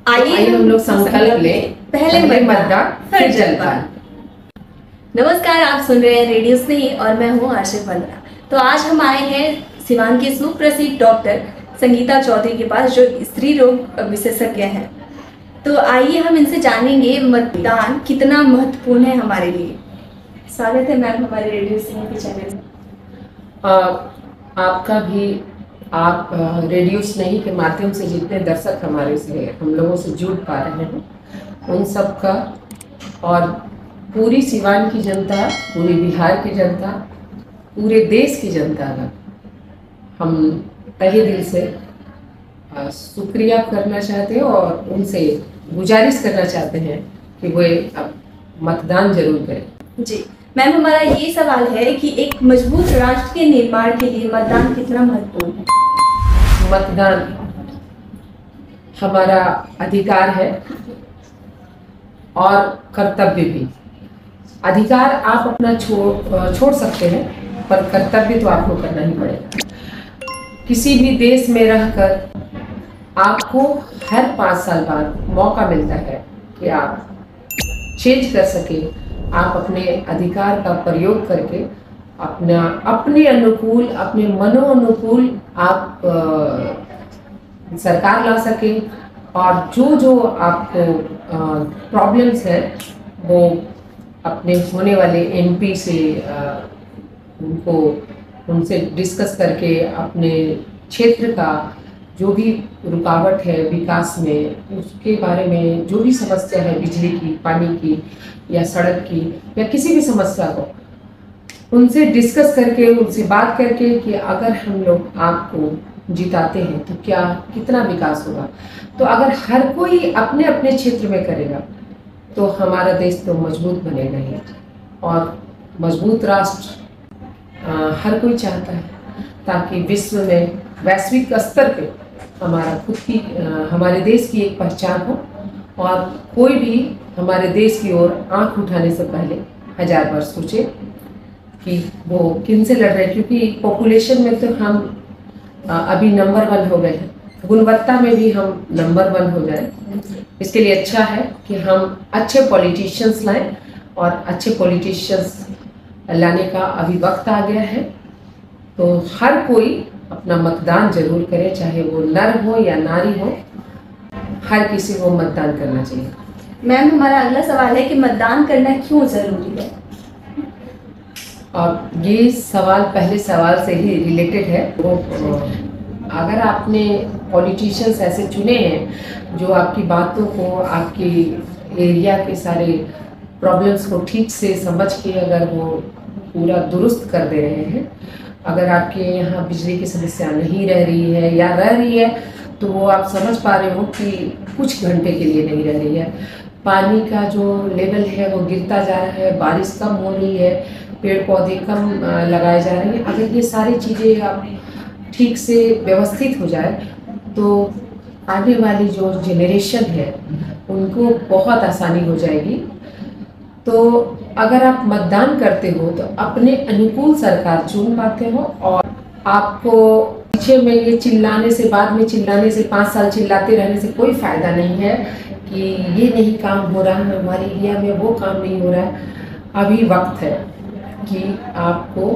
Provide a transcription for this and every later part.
आइए हम लोग संकल्प लें, पहले मतदान फिर जलपान। नमस्कार, आप सुन रहे हैं रेडियो स्नेही और मैं हूँ आशिफ वंदना। तो आज हम आए हैं सिवान के सुप्रसिद्ध डॉक्टर संगीता चौधरी के पास, जो स्त्री रोग विशेषज्ञ हैं। तो आइए हम इनसे जानेंगे मतदान कितना महत्वपूर्ण है हमारे लिए। स्वागत है मैम हमारे रेडियो स्नेही के चैनल में। आपका भी, आप रेडियो स्नेही के माध्यम से जितने दर्शक हमारे से हम लोगों से जुड़ पा रहे हैं, उन सब का और पूरी सिवान की जनता, पूरी बिहार की जनता, पूरे देश की जनता का हम तहे दिल से शुक्रिया करना चाहते हैं और उनसे गुजारिश करना चाहते हैं कि वे अब मतदान जरूर करें। जी मैम, हमारा ये सवाल है कि एक मजबूत राष्ट्र के निर्माण के लिए मतदान कितना महत्वपूर्ण है? मतदान हमारा अधिकार है और कर्तव्य भी। अधिकार आप अपना छोड़ सकते हैं, पर कर्तव्य तो आपको करना ही पड़ेगा। किसी भी देश में रहकर आपको हर 5 साल बाद मौका मिलता है कि आप चेंज कर सके, आप अपने अधिकार का प्रयोग करके अपने अनुकूल, अपने मनोअनुकूल आप सरकार ला सके और जो आपको प्रॉब्लम्स है वो अपने होने वाले एमपी से उनसे डिस्कस करके अपने क्षेत्र का जो भी रुकावट है विकास में, उसके बारे में जो भी समस्या है, बिजली की, पानी की या सड़क की या किसी भी समस्या को, उनसे डिस्कस करके, उनसे बात करके कि अगर हम लोग आपको जिताते हैं तो क्या कितना विकास होगा। तो अगर हर कोई अपने अपने क्षेत्र में करेगा तो हमारा देश तो मजबूत बनेगा ही। और मजबूत राष्ट्र हर कोई चाहता है, ताकि विश्व में वैश्विक स्तर पे हमारे देश की एक पहचान हो और कोई भी हमारे देश की ओर आंख उठाने से पहले 1000 बार सोचे कि वो किन से लड़ रहे हैं। क्योंकि पॉपुलेशन में तो हम अभी नंबर 1 हो गए हैं, गुणवत्ता में भी हम नंबर 1 हो जाए। इसके लिए अच्छा है कि हम अच्छे पॉलिटिशियंस लाएं, और अच्छे पॉलिटिशियंस लाने का अभी वक्त आ गया है। तो हर कोई अपना मतदान जरूर करे, चाहे वो नर हो या नारी हो, हर किसी को मतदान करना चाहिए। मैम, हमारा अगला सवाल है कि मतदान करना क्यों जरूरी है? और ये सवाल पहले सवाल से ही रिलेटेड है। वो अगर आपने पॉलिटिशियंस ऐसे चुने हैं जो आपकी बातों को, आपकी एरिया के सारे प्रॉब्लम्स को ठीक से समझ के अगर वो पूरा दुरुस्त कर दे रहे हैं, अगर आपके यहाँ बिजली की समस्या नहीं रह रही है या रह रही है तो वो आप समझ पा रहे हो कि कुछ घंटे के लिए नहीं रह रही है, पानी का जो लेवल है वो गिरता जा रहा है, बारिश कम हो रही है, पेड़ पौधे कम लगाए जा रहे हैं। अगर ये सारी चीज़ें आप ठीक से व्यवस्थित हो जाए तो आने वाली जो जेनरेशन है उनको बहुत आसानी हो जाएगी। तो अगर आप मतदान करते हो तो अपने अनुकूल सरकार चुन पाते हो, और आपको पीछे में ये चिल्लाने से, बाद में चिल्लाने से, 5 साल चिल्लाते रहने से कोई फायदा नहीं है कि ये नहीं काम हो रहा है हमारे एरिया में, वो काम नहीं हो रहा है। अभी वक्त है कि आपको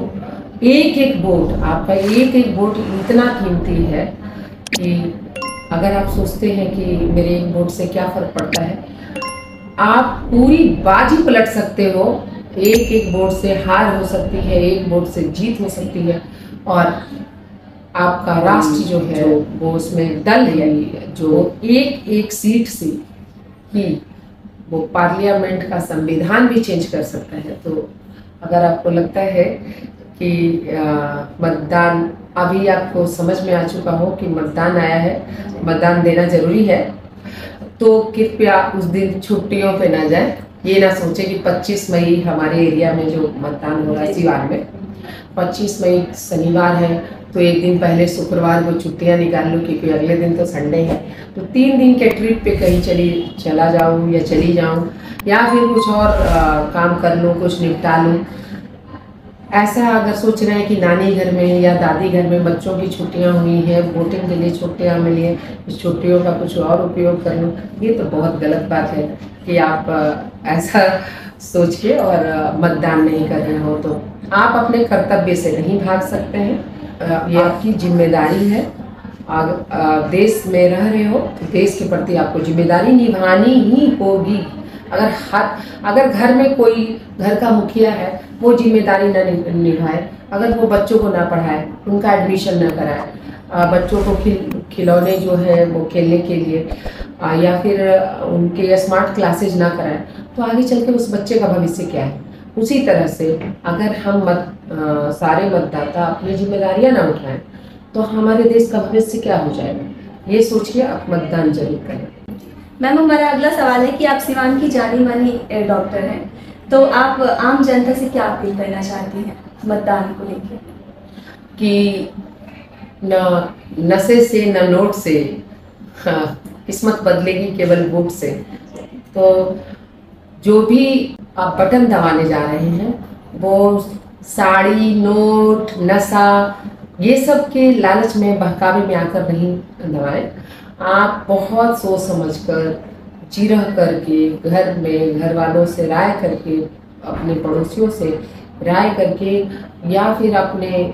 एक एक वोट, आपका एक एक वोट इतना कीमती है कि अगर आप सोचते हैं कि मेरे एक वोट से क्या फर्क पड़ता है, आप पूरी बाजी पलट सकते हो। एक एक वोट से हार हो सकती है, एक वोट से जीत हो सकती है, और आपका राष्ट्र जो है वो उसमें दल है जो एक एक सीट से ही वो पार्लियामेंट का संविधान भी चेंज कर सकता है। तो अगर आपको लगता है कि मतदान, अभी आपको समझ में आ चुका हो कि मतदान आया है, मतदान देना जरूरी है, तो कृपया उस दिन छुट्टियों पे ना जाए। ये ना सोचे कि 25 मई हमारे एरिया में जो मतदान हो रहा है सिवान में, 25 मई शनिवार है तो एक दिन पहले शुक्रवार को छुट्टियां निकाल लो, क्योंकि अगले दिन तो संडे है। तो 3 दिन के ट्रिप पे कहीं चला जाऊँ या चली जाऊँ, या फिर कुछ और काम कर लूँ, कुछ निपटा लूँ। ऐसा अगर सोच रहे हैं कि नानी घर में या दादी घर में बच्चों की छुट्टियां हुई हैं, वोटिंग के लिए छुट्टियां मिली हैं, इस छुट्टियों का कुछ और उपयोग कर लो, ये तो बहुत गलत बात है कि आप ऐसा सोच के और मतदान नहीं कर रहे हो। तो आप अपने कर्तव्य से नहीं भाग सकते हैं, ये आपकी जिम्मेदारी है। देश में रह रहे हो तो देश के प्रति आपको जिम्मेदारी निभानी ही होगी। अगर घर में कोई घर का मुखिया है, वो जिम्मेदारी न निभाए, अगर वो बच्चों को ना पढ़ाए, उनका एडमिशन ना कराए, बच्चों को खिलौने जो है वो खेलने के लिए या फिर उनके स्मार्ट क्लासेज ना कराए, तो आगे चल के उस बच्चे का भविष्य क्या है। उसी तरह से अगर हम सारे मतदाता अपनी जिम्मेदारियां ना उठाएं तो हमारे देश का भविष्य क्या हो जाएगा। ये सोच के आप मतदान जरूर करें। मैम, हमारा अगला सवाल है कि आप सिवान की जानी मानी डॉक्टर हैं, तो आप आम जनता से क्या अपील करना चाहती हैं मतदान को लेकर? कि न नशे से न नोट से, हाँ, किस्मत बदलेगी केवल वोट से। तो जो भी आप बटन दबाने जा रहे हैं वो साड़ी, नोट, नशा, ये सब के लालच में, बहकावे में आकर नहीं दबाएं। आप बहुत सोच समझकर, जिरह करके, घर में घर वालों से राय करके, अपने पड़ोसियों से राय करके, या फिर अपने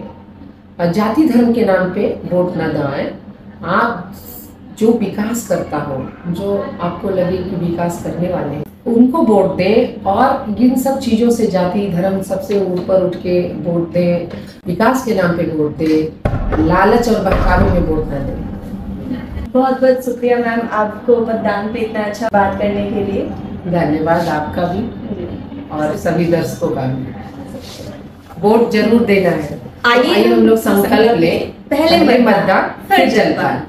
जाति धर्म के नाम पे वोट ना दबाएं। आप जो विकास करता हो, जो आपको लगे कि विकास करने वाले हैं, उनको वोट दें। और इन सब चीज़ों से, जाति धर्म सबसे ऊपर उठ के वोट दें, विकास के नाम पे वोट दें, लालच और बहकावे में वोट न दें। बहुत बहुत शुक्रिया मैम, आपको मतदान पे इतना अच्छा बात करने के लिए। धन्यवाद आपका भी और सभी दर्शकों का भी। वोट जरूर देना है। आइए हम लोग संकल्प लें, पहले मतदान फिर जलपान।